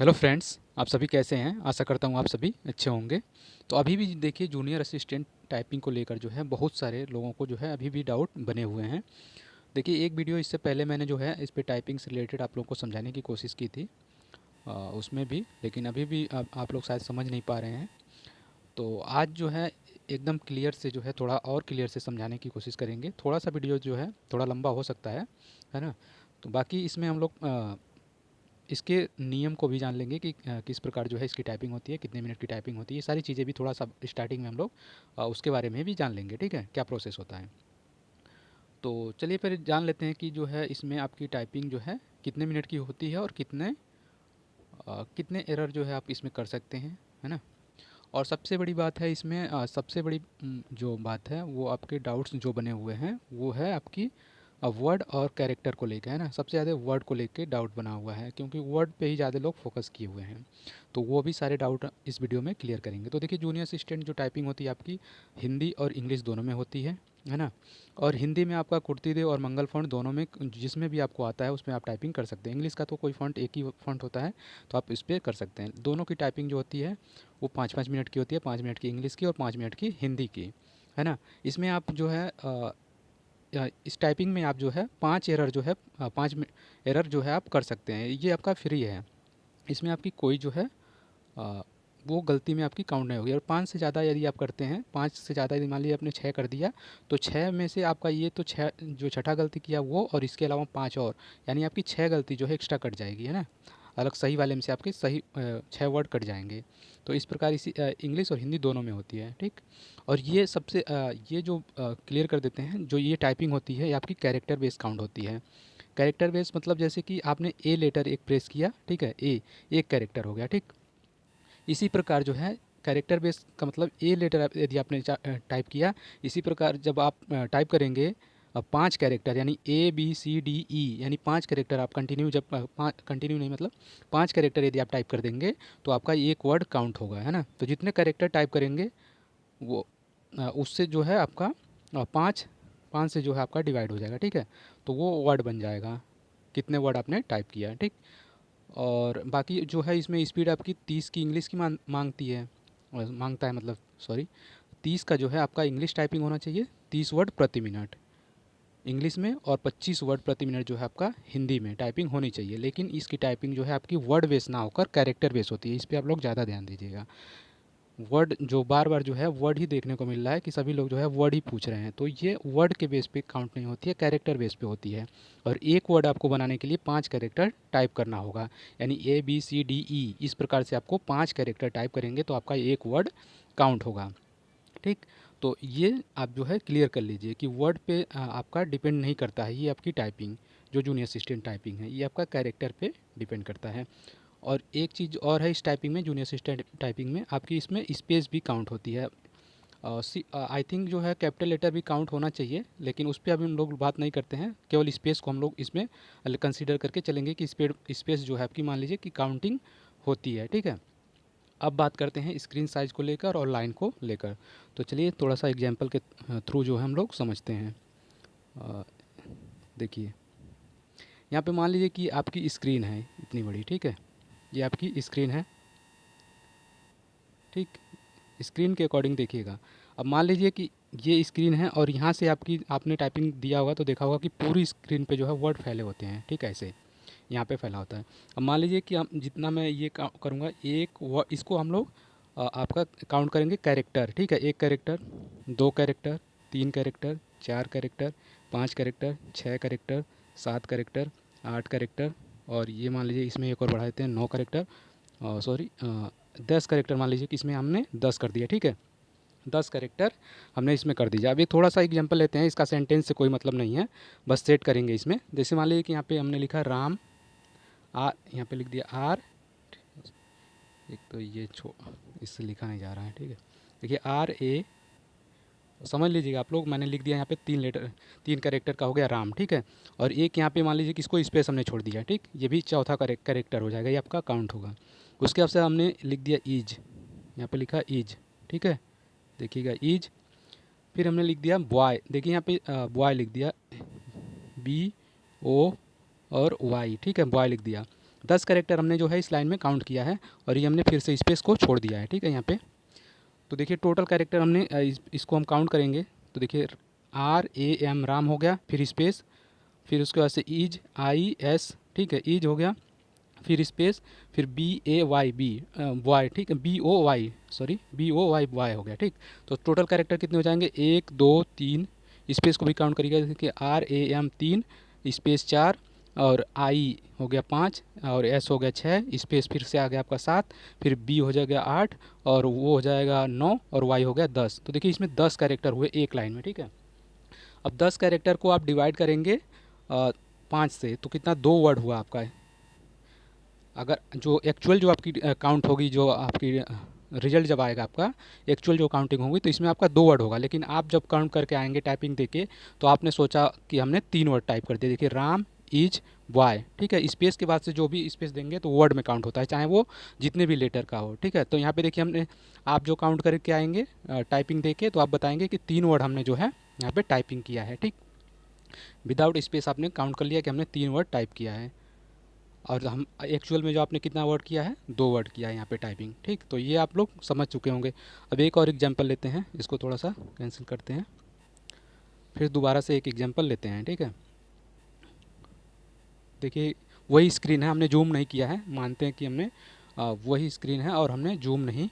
Hello friends, आप सभी कैसे हैं? आशा करता हूँ आप सभी अच्छे होंगे। तो अभी भी देखिए जूनियर असिस्टेंट टाइपिंग को लेकर जो है बहुत सारे लोगों को जो है अभी भी डाउट बने हुए हैं। देखिए एक वीडियो इससे पहले मैंने जो है इस पे टाइपिंग से रिलेटेड आप लोगों को समझाने की कोशिश की थी उसमें भी, लेकिन अभी भी आप लोग शायद समझ नहीं पा रहे हैं। तो आज जो है एकदम क्लियर से जो है थोड़ा और क्लियर से समझाने की कोशिश करेंगे। थोड़ा सा वीडियो जो है थोड़ा लंबा हो सकता है ना? तो बाकी इसमें हम लोग इसके नियम को भी जान लेंगे कि किस प्रकार जो है इसकी टाइपिंग होती है, कितने मिनट की टाइपिंग होती है, ये सारी चीज़ें भी थोड़ा सा स्टार्टिंग में हम लोग उसके बारे में भी जान लेंगे। ठीक है, क्या प्रोसेस होता है। तो चलिए फिर जान लेते हैं कि जो है इसमें आपकी टाइपिंग जो है कितने मिनट की होती है और कितने एरर जो है आप इसमें कर सकते हैं, है ना। और सबसे बड़ी बात है इसमें सबसे बड़ी जो बात है वो आपके डाउट्स जो बने हुए हैं वो है आपकी वर्ड और कैरेक्टर को लेकर, है ना। सबसे ज़्यादा वर्ड को लेके डाउट बना हुआ है क्योंकि वर्ड पे ही ज़्यादा लोग फोकस किए हुए हैं। तो वो भी सारे डाउट इस वीडियो में क्लियर करेंगे। तो देखिए जूनियर असिस्टेंट जो टाइपिंग होती है आपकी हिंदी और इंग्लिश दोनों में होती है ना। और हिंदी में आपका कुर्ती और मंगल फ़ॉन्ट दोनों में जिसमें भी आपको आता है उसमें आप टाइपिंग कर सकते हैं। इंग्लिश का तो कोई फ़ॉन्ट एक ही फ़ॉन्ट होता है, तो आप इस पर कर सकते हैं। दोनों की टाइपिंग जो होती है वो 5-5 मिनट की होती है, 5 मिनट की इंग्लिश की और 5 मिनट की हिंदी की, है ना। इसमें आप जो है इस टाइपिंग में आप जो है 5 एरर जो है 5 एरर जो है आप कर सकते हैं। ये आपका फ्री है। इसमें आपकी कोई जो है अ, वो गलती में आपकी काउंट नहीं होगी। और 5 से ज़्यादा यदि आप करते हैं, 5 से ज़्यादा यदि मान लीजिए आपने 6 कर दिया, तो 6 में से आपका ये तो 6 जो छठा गलती किया वो और इसके अलावा 5 और, यानी आपकी 6 गलती जो है एक्स्ट्रा कट जाएगी, है ना। अलग सही वाले में से आपके सही 6 वर्ड कट जाएंगे। तो इस प्रकार इसी इंग्लिश और हिंदी दोनों में होती है, ठीक। और ये सबसे ये जो क्लियर कर देते हैं, जो ये टाइपिंग होती है ये आपकी कैरेक्टर बेस काउंट होती है। कैरेक्टर बेस मतलब जैसे कि आपने ए लेटर एक प्रेस किया, ठीक है, ए एक कैरेक्टर हो गया, ठीक। इसी प्रकार जो है कैरेक्टर बेस का मतलब ए लेटर यदि आपने टाइप किया, इसी प्रकार जब आप टाइप करेंगे 5 कैरेक्टर यानी ABCDE, यानी 5 कैरेक्टर आप कंटिन्यू जब कंटिन्यू नहीं मतलब 5 कैरेक्टर यदि आप टाइप कर देंगे तो आपका एक वर्ड काउंट होगा, है ना। तो जितने कैरेक्टर टाइप करेंगे वो उससे जो है आपका 5 से जो है आपका डिवाइड हो जाएगा, ठीक है। तो वो वर्ड बन जाएगा कितने वर्ड आपने टाइप किया है, ठीक। और बाकी जो है इसमें स्पीड आपकी 30 की इंग्लिश की मांगती है, मांगता है मतलब, सॉरी, 30 का जो है आपका इंग्लिश टाइपिंग होना चाहिए, 30 वर्ड प्रति मिनट इंग्लिश में और 25 वर्ड प्रति मिनट जो है आपका हिंदी में टाइपिंग होनी चाहिए। लेकिन इसकी टाइपिंग जो है आपकी वर्ड बेस ना होकर कैरेक्टर बेस होती है। इस पर आप लोग ज़्यादा ध्यान दीजिएगा। वर्ड जो बार बार जो है वर्ड ही देखने को मिल रहा है कि सभी लोग जो है वर्ड ही पूछ रहे हैं, तो ये वर्ड के बेस पे काउंट नहीं होती है, कैरेक्टर बेस पे होती है। और एक वर्ड आपको बनाने के लिए 5 कैरेक्टर टाइप करना होगा, यानी ABCDE इस प्रकार से आपको 5 कैरेक्टर टाइप करेंगे तो आपका एक वर्ड काउंट होगा, ठीक। तो ये आप जो है क्लियर कर लीजिए कि वर्ड पे आपका डिपेंड नहीं करता है ये आपकी टाइपिंग। जो जूनियर असिस्टेंट टाइपिंग है ये आपका कैरेक्टर पे डिपेंड करता है। और एक चीज़ और है इस टाइपिंग में, जूनियर असिस्टेंट टाइपिंग में आपकी इसमें स्पेस भी काउंट होती है। आई थिंक जो है कैपिटल लेटर भी काउंट होना चाहिए, लेकिन उस पर अभी हम लोग बात नहीं करते हैं। केवल स्पेस को हम लोग इसमें कंसीडर करके चलेंगे कि स्पेस जो है आपकी मान लीजिए कि काउंटिंग होती है, ठीक है। अब बात करते हैं स्क्रीन साइज़ को लेकर और लाइन को लेकर। तो चलिए थोड़ा सा एग्जाम्पल के थ्रू जो है हम लोग समझते हैं। अ, देखिए यहाँ पे मान लीजिए कि आपकी स्क्रीन है इतनी बड़ी, ठीक है। ये आपकी स्क्रीन है, ठीक। स्क्रीन के अकॉर्डिंग देखिएगा। अब मान लीजिए कि ये स्क्रीन है और यहाँ से आपने टाइपिंग दिया होगा तो देखा होगा कि पूरी स्क्रीन पे जो है वर्ड फैले होते हैं, ठीक है, ऐसे यहाँ पे फैला होता है। अब मान लीजिए कि हम जितना मैं ये करूँगा इसको हम लोग आपका काउंट करेंगे कैरेक्टर, ठीक है। 1 character, 2 character, 3 character, 4 character, 5 character, 6 character, 7 character, 8 character, और ये मान लीजिए इसमें एक और बढ़ा देते हैं 9 कैरेक्टर, सॉरी 10 कैरेक्टर। मान लीजिए कि इसमें हमने 10 कर दिया, ठीक है। 10 कैरेक्टर हमने इसमें कर दीजिए। अब एक थोड़ा सा एग्जांपल लेते हैं, इसका सेंटेंस से कोई मतलब नहीं है, बस सेट करेंगे इसमें। जैसे मान लीजिए कि यहाँ पे हमने लिखा राम, यहाँ पे लिख दिया आर, एक तो ये इससे लिखा नहीं जा रहा है, ठीक है। देखिए RA, समझ लीजिएगा आप लोग, मैंने लिख दिया यहाँ पे 3 कैरेक्टर का हो गया राम, ठीक है। और एक यहाँ पे मान लीजिए कि इसको स्पेस हमने छोड़ दिया, ठीक। ये भी चौथा कैरेक्टर हो जाएगा, ये आपका काउंट होगा। उसके बाद से हमने लिख दिया ईज, यहाँ पे लिखा ईज, ठीक है, देखिएगा ईज। फिर हमने लिख दिया बॉय, देखिए यहाँ पे बॉय लिख दिया BO और Y, ठीक है, बॉय लिख दिया। 10 कैरेक्टर हमने जो है इस लाइन में काउंट किया है और ये हमने फिर से स्पेस को छोड़ दिया है, ठीक है। यहाँ पे तो देखिए टोटल कैरेक्टर हमने इसको हम काउंट करेंगे तो देखिए RAM राम हो गया, फिर स्पेस, फिर उसके बाद से इज IS, ठीक है, इज हो गया, फिर स्पेस, फिर BAY बी वाई, ठीक है, BOY, सॉरी BOY वाई हो गया, ठीक। तो टोटल कैरेक्टर कितने हो जाएंगे 1 2 3, स्पेस को भी काउंट करिएगा, देखिए RAM 3, स्पेस 4, और I हो गया 5, और S हो गया 6, स्पेस फिर से आ गया आपका 7, फिर B हो जाएगा 8, और वो हो जाएगा 9, और Y हो गया 10। तो देखिए इसमें 10 कैरेक्टर हुए एक लाइन में, ठीक है। अब 10 कैरेक्टर को आप डिवाइड करेंगे 5 से तो कितना 2 वर्ड हुआ आपका। अगर जो एक्चुअल जो आपकी काउंट होगी, जो आपकी रिजल्ट जब आएगा आपका एक्चुअल जो काउंटिंग होगी, तो इसमें आपका 2 वर्ड होगा। लेकिन आप जब काउंट करके आएंगे टाइपिंग देके तो आपने सोचा कि हमने 3 वर्ड टाइप कर दिए। देखिए राम इज वाई, ठीक है। स्पेस के बाद से जो भी स्पेस देंगे तो वर्ड में काउंट होता है, चाहे वो जितने भी लेटर का हो, ठीक है। तो यहाँ पे देखिए हमने, आप जो काउंट करके आएंगे टाइपिंग देके तो आप बताएंगे कि 3 वर्ड हमने जो है यहाँ पे टाइपिंग किया है, ठीक। विदाउट स्पेस आपने काउंट कर लिया कि हमने 3 वर्ड टाइप किया है। और हम एक्चुअल में जो आपने कितना वर्ड किया है 2 वर्ड किया है यहाँ पे टाइपिंग, ठीक। तो ये आप लोग समझ चुके होंगे। अब एक और एग्जांपल लेते हैं, इसको थोड़ा सा कैंसिल करते हैं, फिर दोबारा से एक एग्जांपल लेते हैं, ठीक है। देखिए वही स्क्रीन है, हमने जूम नहीं किया है, मानते हैं कि हमने वही स्क्रीन है और हमने जूम नहीं,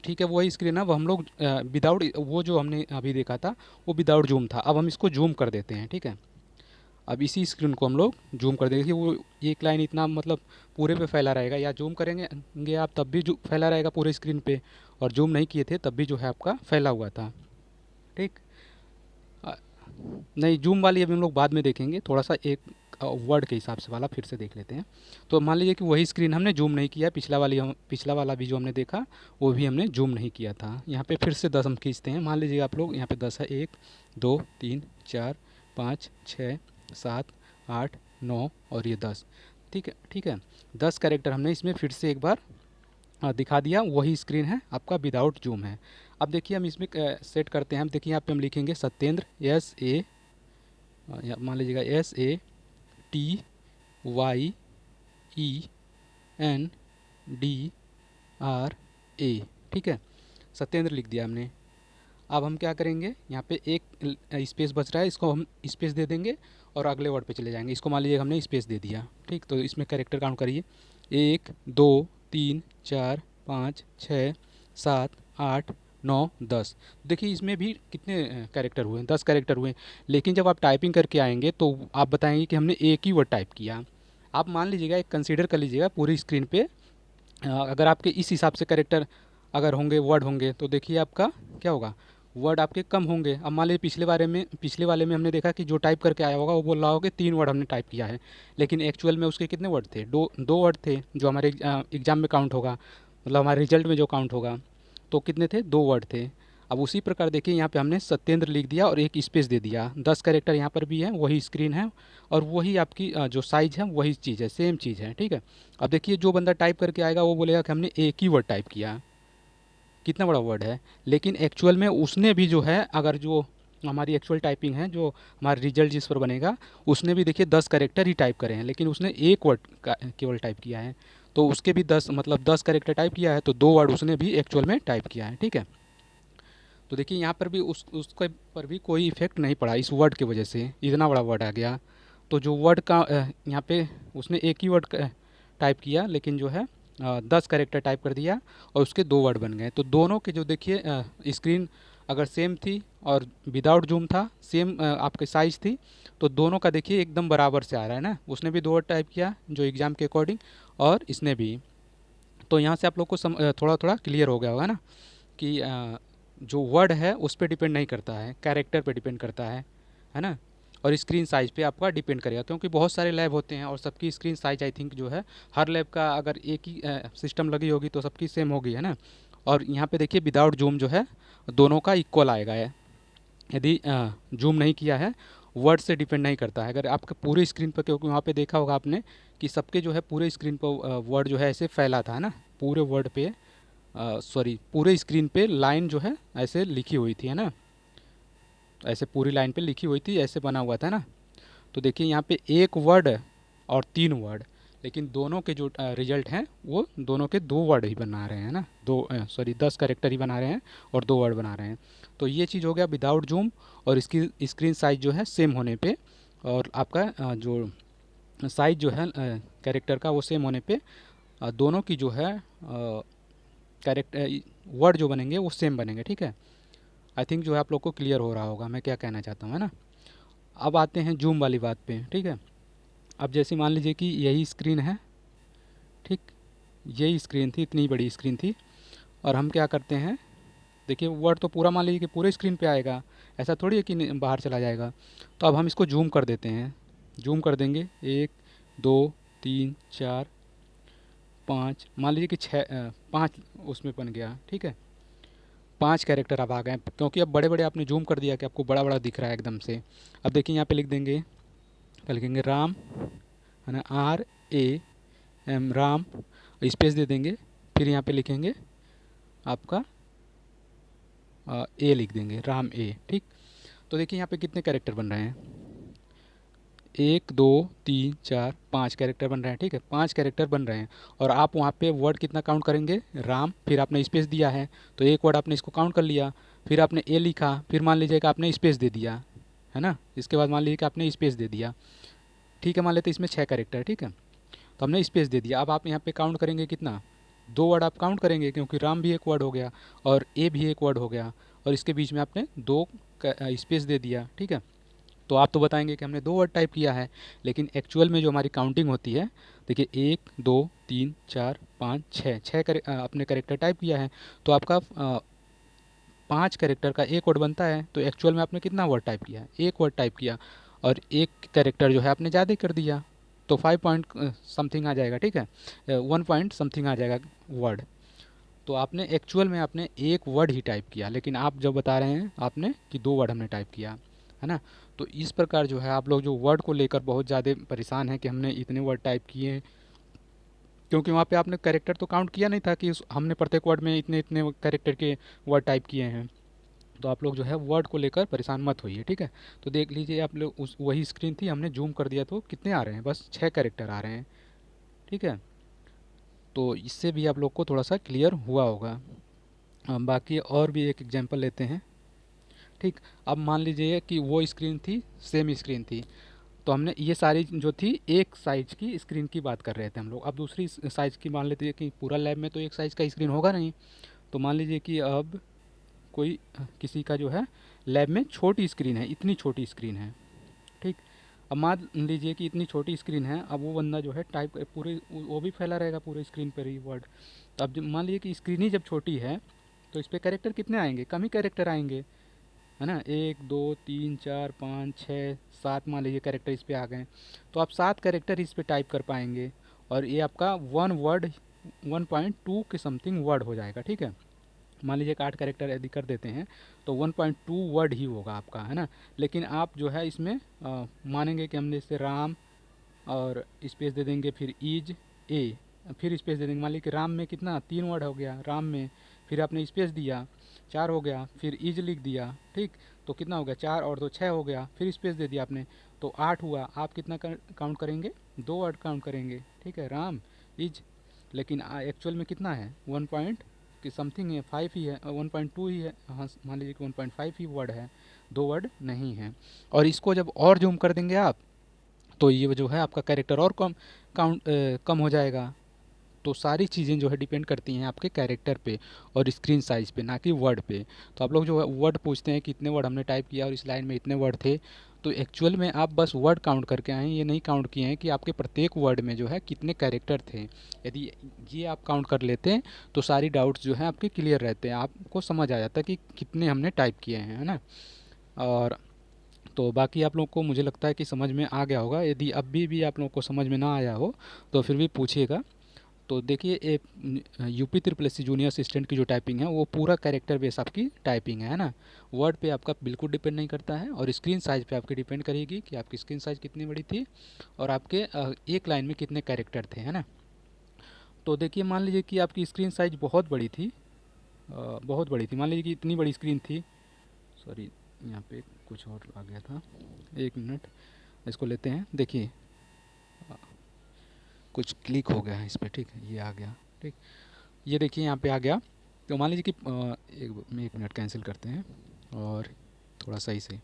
ठीक है, वही स्क्रीन है, वो हम लोग विदाउट, वो जो हमने अभी देखा था वो विदाउट जूम था। अब हम इसको जूम कर देते हैं, ठीक है। अब इसी स्क्रीन को हम लोग जूम कर देंगे, वो एक लाइन इतना मतलब पूरे पे फैला रहेगा, या जूम करेंगे आप तब भी जो फैला रहेगा पूरे स्क्रीन पे, और जूम नहीं किए थे तब भी जो है आपका फैला हुआ था, ठीक। अ, नहीं, जूम वाली अभी हम लोग बाद में देखेंगे, थोड़ा सा एक वर्ड के हिसाब से वाला फिर से देख लेते हैं। तो मान लीजिए कि वही स्क्रीन हमने जूम नहीं किया, पिछला वाला भी जो हमने देखा वो भी हमने जूम नहीं किया था। यहाँ पे फिर से 10 हम खींचते हैं, मान लीजिए आप लोग, यहाँ पे 10 है, 1 2 3 4 5 6 7 8 9 और ये 10, ठीक है, ठीक है। 10 कैरेक्टर हमने इसमें फिर से एक बार दिखा दिया, वही स्क्रीन है आपका विदाउट जूम है। अब देखिए हम इसमें सेट करते हैं, हम देखिए यहाँ पे हम लिखेंगे सत्येंद्र SA, मान लीजिएगा SATYENDRA, ठीक है, सत्येंद्र लिख दिया हमने। अब हम क्या करेंगे, यहाँ पे एक स्पेस बच रहा है, इसको हम स्पेस दे देंगे और अगले वर्ड पे चले जाएंगे। इसको मान लीजिए हमने स्पेस दे दिया, ठीक। तो इसमें कैरेक्टर काउंट करिए, 1 2 3 4 5 6 7 8 9 10। देखिए इसमें भी कितने कैरेक्टर हुए, 10 कैरेक्टर हुए। लेकिन जब आप टाइपिंग करके आएंगे तो आप बताएंगे कि हमने एक ही वर्ड टाइप किया। आप मान लीजिएगा, एक कंसीडर कर लीजिएगा पूरी स्क्रीन पे अगर आपके इस हिसाब से कैरेक्टर अगर होंगे, वर्ड होंगे, तो देखिए आपका क्या होगा, वर्ड आपके कम होंगे। अब मान लीजिए पिछले वाले में हमने देखा कि जो टाइप करके आया होगा वो बोल रहा होगा कि 3 वर्ड हमने टाइप किया है, लेकिन एक्चुअल में उसके कितने वर्ड थे, दो वर्ड थे, जो हमारे एग्ज़ाम में काउंट होगा, मतलब हमारे रिजल्ट में जो काउंट होगा, तो कितने थे, 2 वर्ड थे। अब उसी प्रकार देखिए यहाँ पे हमने सत्येंद्र लिख दिया और एक स्पेस दे दिया, 10 कैरेक्टर यहाँ पर भी है, वही स्क्रीन है और वही आपकी जो साइज़ है वही चीज़ है, सेम चीज़ है, ठीक है। अब देखिए जो बंदा टाइप करके आएगा वो बोलेगा कि हमने एक ही वर्ड टाइप किया, कितना बड़ा वर्ड है। लेकिन एक्चुअल में उसने भी जो है, अगर जो हमारी एक्चुअल टाइपिंग है, जो हमारा रिजल्ट जिस पर बनेगा, उसने भी देखिए 10 कैरेक्टर ही टाइप करे हैं, लेकिन उसने एक वर्ड का केवल टाइप किया है। तो उसके भी 10 मतलब 10 कैरेक्टर टाइप किया है, तो 2 वर्ड उसने भी एक्चुअल में टाइप किया है, ठीक है। तो देखिए यहाँ पर भी उसके पर भी कोई इफेक्ट नहीं पड़ा इस वर्ड की वजह से, इतना बड़ा वर्ड आ गया। तो जो वर्ड का यहाँ पे उसने एक ही वर्ड टाइप किया, लेकिन जो है 10 कैरेक्टर टाइप कर दिया और उसके 2 वर्ड बन गए। तो दोनों के जो देखिए स्क्रीन अगर सेम थी और विदाउट जूम था, सेम आपके साइज़ थी, तो दोनों का देखिए एकदम बराबर से आ रहा है ना। उसने भी 2 वर्ड टाइप किया जो एग्ज़ाम के अकॉर्डिंग, और इसने भी। तो यहाँ से आप लोग को थोड़ा थोड़ा क्लियर हो गया होगा ना कि जो वर्ड है उस पर डिपेंड नहीं करता है, कैरेक्टर पे डिपेंड करता है ना। और स्क्रीन साइज़ पे आपका डिपेंड करेगा, क्योंकि बहुत सारे लैब होते हैं और सबकी स्क्रीन साइज़ आई थिंक जो है, हर लैब का अगर एक ही सिस्टम लगी होगी तो सबकी सेम होगी, है ना। और यहाँ पे देखिए विदाउट जूम जो है दोनों का इक्वल आएगा है। यदि जूम नहीं किया है, वर्ड से डिपेंड नहीं करता है। अगर आपके पूरे स्क्रीन पर, क्योंकि वहाँ पे देखा होगा आपने कि सबके जो है पूरे स्क्रीन पर वर्ड जो है ऐसे फैला था, है ना, पूरे वर्ड पे सॉरी पूरे स्क्रीन पे लाइन जो है ऐसे लिखी हुई थी, है ना, ऐसे पूरी लाइन पे लिखी हुई थी, ऐसे बना हुआ था ना। तो देखिए यहाँ पे एक वर्ड और 3 वर्ड, लेकिन दोनों के जो रिजल्ट हैं वो दोनों के 2 वर्ड ही बना रहे हैं ना, 10 कैरेक्टर ही बना रहे हैं और 2 वर्ड बना रहे हैं। तो ये चीज़ हो गया विदाउट जूम, और इसकी स्क्रीन साइज जो है सेम होने पे, और आपका जो साइज जो है कैरेक्टर का वो सेम होने पे दोनों की जो है कैरेक्टर वर्ड जो बनेंगे वो सेम बनेंगे। ठीक है, आई थिंक जो है आप लोग को क्लियर हो रहा होगा मैं क्या कहना चाहता हूँ, है ना। अब आते हैं जूम वाली बात पे। ठीक है, अब जैसे मान लीजिए कि यही स्क्रीन है, ठीक, यही स्क्रीन थी, इतनी बड़ी स्क्रीन थी, और हम क्या करते हैं, देखिए वर्ड तो पूरा मान लीजिए कि पूरे स्क्रीन पे आएगा, ऐसा थोड़ी है कि बाहर चला जाएगा। तो अब हम इसको जूम कर देते हैं, जूम कर देंगे 1 2 3 4 5, मान लीजिए कि 5 उसमें बन गया। ठीक है, 5 कैरेक्टर अब आ गए, क्योंकि अब बड़े बड़े आपने जूम कर दिया कि आपको बड़ा बड़ा दिख रहा है एकदम से। अब देखिए यहाँ पे लिख देंगे, क्या लिखेंगे, राम, है ना, RAM, राम, स्पेस दे देंगे, फिर यहाँ पे लिखेंगे आपका ए लिख देंगे, राम ए। ठीक, तो देखिए यहाँ पे कितने कैरेक्टर बन रहे हैं, 1 2 3 4 5 कैरेक्टर बन रहे हैं। ठीक है, 5 कैरेक्टर बन रहे हैं, और आप वहाँ पे वर्ड कितना काउंट करेंगे, राम, फिर आपने स्पेस दिया है तो एक वर्ड आपने इसको काउंट कर लिया, फिर आपने ए लिखा, फिर मान लीजिए कि आपने स्पेस दे दिया, है ना, इसके बाद मान लीजिए कि आपने स्पेस दे दिया। ठीक है, मान लेते इसमें 6 कैरेक्टर, ठीक है, तो हमने स्पेस दे दिया। अब आप यहाँ पे काउंट करेंगे कितना, 2 वर्ड आप काउंट करेंगे, क्योंकि राम भी एक वर्ड हो गया और ए भी एक वर्ड हो गया, और इसके बीच में आपने 2 स्पेस दे दिया। ठीक है, तो आप तो बताएंगे कि हमने 2 वर्ड टाइप किया है, लेकिन एक्चुअल में जो हमारी काउंटिंग होती है, देखिए 1 2 3 4 5 6 अपने करेक्टर टाइप किया है, तो आपका 5 कैरेक्टर का एक वर्ड बनता है, तो एक्चुअल में आपने कितना वर्ड टाइप किया है, एक वर्ड टाइप किया, और एक कैरेक्टर जो है आपने ज़्यादा कर दिया, तो 5 पॉइंट समथिंग आ जाएगा। ठीक है, 1 पॉइंट समथिंग आ जाएगा वर्ड। तो आपने एक्चुअल में आपने एक वर्ड ही टाइप किया, लेकिन आप जब बता रहे हैं आपने कि 2 वर्ड हमने टाइप किया, है ना। तो इस प्रकार जो है आप लोग जो वर्ड को लेकर बहुत ज़्यादा परेशान हैं कि हमने इतने वर्ड टाइप किए हैं, क्योंकि वहाँ पे आपने कैरेक्टर तो काउंट किया नहीं था कि हमने प्रत्येक वर्ड में इतने इतने कैरेक्टर के वर्ड टाइप किए हैं। तो आप लोग जो है वर्ड को लेकर परेशान मत होइए। ठीक है, तो देख लीजिए आप लोग, उस वही स्क्रीन थी, हमने जूम कर दिया तो कितने आ रहे हैं, बस 6 कैरेक्टर आ रहे हैं। ठीक है, तो इससे भी आप लोग को थोड़ा सा क्लियर हुआ होगा। बाकी और भी एक एग्जांपल लेते हैं। ठीक, अब मान लीजिए कि वो स्क्रीन थी, सेम स्क्रीन थी, तो हमने ये सारी जो थी एक साइज की स्क्रीन की बात कर रहे थे हम लोग। अब दूसरी साइज की मान लेते हैं कि पूरा लैब में तो एक साइज का स्क्रीन होगा नहीं, तो मान लीजिए कि अब कोई किसी का जो है लैब में छोटी स्क्रीन है, इतनी छोटी स्क्रीन है। ठीक, अब मान लीजिए कि इतनी छोटी स्क्रीन है, अब वो बंदा जो है टाइप पूरे वो भी फैला रहेगा पूरे स्क्रीन पर ही वर्ड। तो अब मान लीजिए कि स्क्रीन ही जब छोटी है, तो इस पर कैरेक्टर कितने आएंगे, कम ही कैरेक्टर आएंगे, है ना, 1 2 3 4 5 6 7 मान लीजिए कैरेक्टर इस पर आ गए, तो आप 7 कैरेक्टर इस पर टाइप कर पाएंगे, और ये आपका 1.2 के समथिंग वर्ड हो जाएगा। ठीक है, मान लीजिए कि 8 कैरेक्टर यदि कर देते हैं तो 1.2 वर्ड ही होगा आपका, है ना। लेकिन आप जो है इसमें मानेंगे कि हमने इससे राम और स्पेस दे देंगे, फिर इज ए, फिर स्पेस दे देंगे, मान लीजिए कि राम में कितना 3 वर्ड हो गया राम में, फिर आपने स्पेस दिया 4 हो गया, फिर इज लिख दिया। ठीक, तो कितना हो गया, 4 और 2 6 हो गया, फिर स्पेस दे दिया आपने, तो 8 हुआ। आप कितना काउंट करेंगे, 2 वर्ड काउंट करेंगे। ठीक है, राम इज, लेकिन एक्चुअल में कितना है, 1 पॉइंट कि समथिंग है, 5 ही है, 1.2 ही है, हाँ मान लीजिए कि 1.5 ही वर्ड है, 2 वर्ड नहीं है। और इसको जब और जूम कर देंगे आप, तो ये जो है आपका कैरेक्टर और कम हो जाएगा। तो सारी चीज़ें जो है डिपेंड करती हैं आपके कैरेक्टर पे और स्क्रीन साइज़ पे, ना कि वर्ड पे। तो आप लोग जो है वर्ड पूछते हैं कि इतने वर्ड हमने टाइप किया और इस लाइन में इतने वर्ड थे, तो एक्चुअल में आप बस वर्ड काउंट करके आए हैं, ये नहीं काउंट किए हैं कि आपके प्रत्येक वर्ड में जो है कितने कैरेक्टर थे। यदि ये आप काउंट कर लेते हैं तो सारी डाउट्स जो हैं आपके क्लियर रहते हैं, आपको समझ आ जाता है कि कितने हमने टाइप किए हैं, है ना। और तो बाकी आप लोग को मुझे लगता है कि समझ में आ गया होगा। यदि अभी भी आप लोग को समझ में ना आया हो तो फिर भी पूछिएगा। तो देखिए एक UP SSSC जूनियर असिस्टेंट की जो टाइपिंग है वो पूरा कैरेक्टर बेस आपकी टाइपिंग है ना। वर्ड पे आपका बिल्कुल डिपेंड नहीं करता है, और स्क्रीन साइज़ पे आपकी डिपेंड करेगी कि आपकी स्क्रीन साइज़ कितनी बड़ी थी और आपके एक लाइन में कितने कैरेक्टर थे, है ना। तो देखिए मान लीजिए कि आपकी स्क्रीन साइज़ बहुत बड़ी थी, बहुत बड़ी थी, मान लीजिए कि इतनी बड़ी स्क्रीन थी, सॉरी यहाँ पे कुछ और आ गया था, 1 मिनट इसको लेते हैं। देखिए कुछ क्लिक हो गया है इस पर, ठीक है, ये आ गया, ठीक। ये देखिए यहाँ पे आ गया। तो मान लीजिए कि एक मिनट कैंसिल करते हैं और थोड़ा सही से,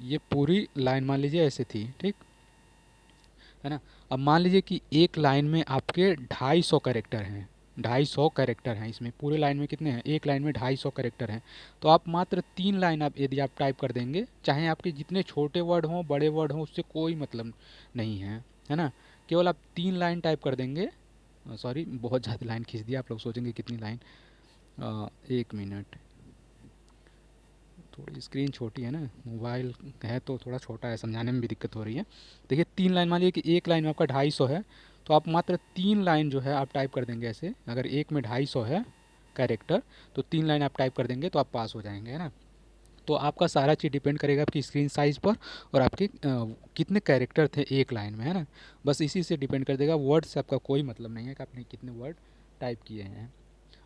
ये पूरी लाइन मान लीजिए ऐसे थी, ठीक है ना। अब मान लीजिए कि एक लाइन में आपके 250 कैरेक्टर हैं, 250 कैरेक्टर हैं इसमें, पूरे लाइन में कितने हैं, एक लाइन में 250 कैरेक्टर हैं। तो आप मात्र 3 लाइन आप यदि आप टाइप कर देंगे, चाहे आपके जितने छोटे वर्ड हों बड़े वर्ड हों, उससे कोई मतलब नहीं है ना। केवल आप 3 लाइन टाइप कर देंगे। सॉरी, बहुत ज़्यादा लाइन खींच दिया, आप लोग सोचेंगे कितनी लाइन। 1 मिनट, थोड़ी स्क्रीन छोटी है ना, मोबाइल है तो थोड़ा छोटा है, समझाने में भी दिक्कत हो रही है। देखिए 3 लाइन, मान लीजिए कि एक लाइन में आपका 250 है, तो आप मात्र 3 लाइन जो है आप टाइप कर देंगे ऐसे। अगर एक में 250 है कैरेक्टर, तो 3 लाइन आप टाइप कर देंगे तो आप पास हो जाएंगे, है ना। तो आपका सारा चीज़ डिपेंड करेगा आपकी स्क्रीन साइज़ पर और आपके कितने कैरेक्टर थे एक लाइन में, है ना। बस इसी से डिपेंड कर देगा, वर्ड से आपका कोई मतलब नहीं है कि आपने कितने वर्ड टाइप किए हैं।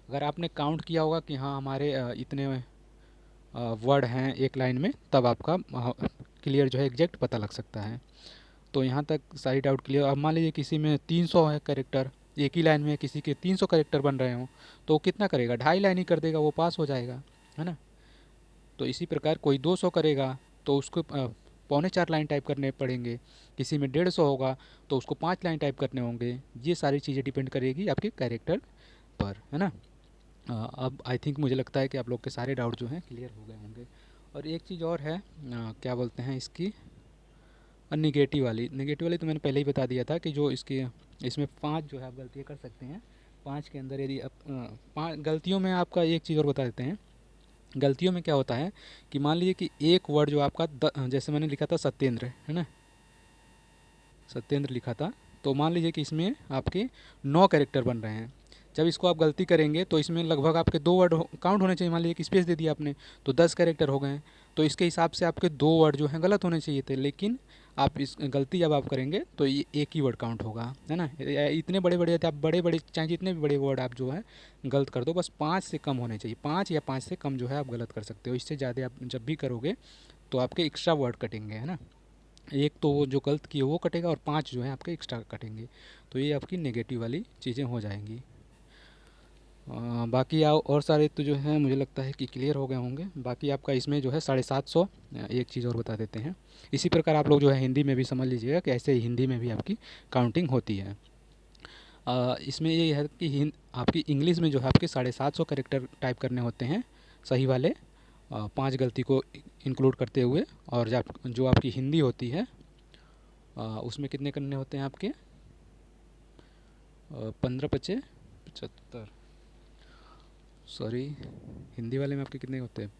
अगर आपने काउंट किया होगा कि हाँ हमारे इतने वर्ड हैं एक लाइन में, तब आपका क्लियर जो है एग्जैक्ट पता लग सकता है। तो यहाँ तक सारी डाउट क्लियर। अब मान लीजिए किसी में 300 है कैरेक्टर, एक ही लाइन में किसी के 300 कैरेक्टर बन रहे हों, तो वो कितना करेगा, 2.5 लाइन ही कर देगा, वो पास हो जाएगा, है ना। तो इसी प्रकार कोई 200 करेगा तो उसको 3.25 लाइन टाइप करने पड़ेंगे। किसी में 150 होगा तो उसको 5 लाइन टाइप करने होंगे। ये सारी चीज़ें डिपेंड करेगी आपके कैरेक्टर पर, है ना। अब आई थिंक मुझे लगता है कि आप लोग के सारे डाउट जो हैं क्लियर हो गए होंगे। और एक चीज़ और है, क्या बोलते हैं इसकी, नेगेटिव वाली तो मैंने पहले ही बता दिया था कि जो इसकी, इसमें 5 जो है आप गलतियाँ कर सकते हैं। 5 के अंदर यदि आप 5 गलतियों में, आपका एक चीज़ और बता देते हैं। गलतियों में क्या होता है कि मान लीजिए कि एक वर्ड जो आपका जैसे मैंने लिखा था सत्येंद्र, है ना, सत्येंद्र लिखा था, तो मान लीजिए कि इसमें आपके 9 कैरेक्टर बन रहे हैं। जब इसको आप गलती करेंगे तो इसमें लगभग आपके 2 वर्ड काउंट होने चाहिए। मान लीजिए कि स्पेस दे दिया आपने, तो 10 कैरेक्टर हो गए हैं। तो इसके हिसाब से आपके 2 वर्ड जो हैं गलत होने चाहिए थे, लेकिन आप इस गलती जब आप करेंगे तो ये एक ही वर्ड काउंट होगा, है ना। इतने बड़े बड़े आप बड़े बड़े चाहे जितने भी बड़े वर्ड आप जो है गलत कर दो, बस 5 से कम होने चाहिए। 5 या 5 से कम जो है आप गलत कर सकते हो। इससे ज़्यादा आप जब भी करोगे तो आपके एक्स्ट्रा वर्ड कटेंगे, है ना। एक तो वो जो गलत किए वो कटेगा और 5 जो है आपके एक्स्ट्रा कटेंगे। तो ये आपकी नेगेटिव वाली चीज़ें हो जाएंगी। बाकी और सारे तो जो है मुझे लगता है कि क्लियर हो गए होंगे। बाकी आपका इसमें जो है 750, एक चीज़ और बता देते हैं। इसी प्रकार आप लोग जो है हिंदी में भी समझ लीजिएगा कि ऐसे ही हिंदी में भी आपकी काउंटिंग होती है। इसमें ये है कि आपकी इंग्लिश में जो है आपके 750 कैरेक्टर टाइप करने होते हैं सही वाले, 5 गलती को इंक्लूड करते हुए। और जब जो आपकी हिंदी होती है उसमें कितने करने होते हैं आपके, 15 पचे 75, सॉरी, हिंदी वाले में आपके कितने होते हैं।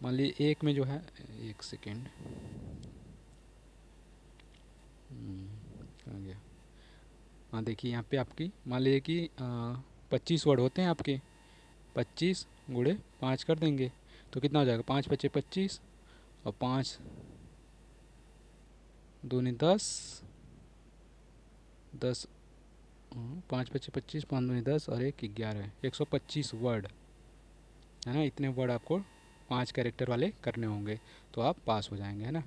मान लीजिए एक में जो है, एक सेकेंड, कहाँ गया, हाँ देखिए यहाँ पे आपकी मान लीजिए कि 25 वर्ड होते हैं आपके, 25 गुणे 5 कर देंगे तो कितना हो जाएगा, 5 पचे 25 और 5 दूनी 10, 10, 5 पचे 25, 5 दूनी 10 और 1 11, 125 वर्ड, है ना। इतने वर्ड आपको 5 कैरेक्टर वाले करने होंगे तो आप पास हो जाएंगे, है ना।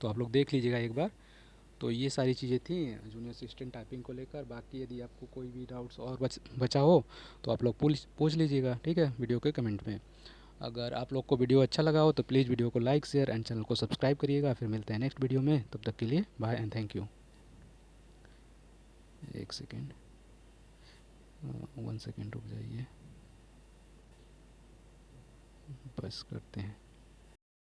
तो आप लोग देख लीजिएगा एक बार। तो ये सारी चीज़ें थी जूनियर असिस्टेंट टाइपिंग को लेकर। बाकी यदि आपको कोई भी डाउट्स और बचा हो तो आप लोग पूछ लीजिएगा, ठीक है, वीडियो के कमेंट में। अगर आप लोग को वीडियो अच्छा लगा हो तो प्लीज़ वीडियो को लाइक शेयर एंड चैनल को सब्सक्राइब करिएगा। फिर मिलते हैं नेक्स्ट वीडियो में, तब तक के लिए बाय एंड थैंक यू। एक सेकेंड, 1 सेकेंड रुक जाइए, बस करते हैं।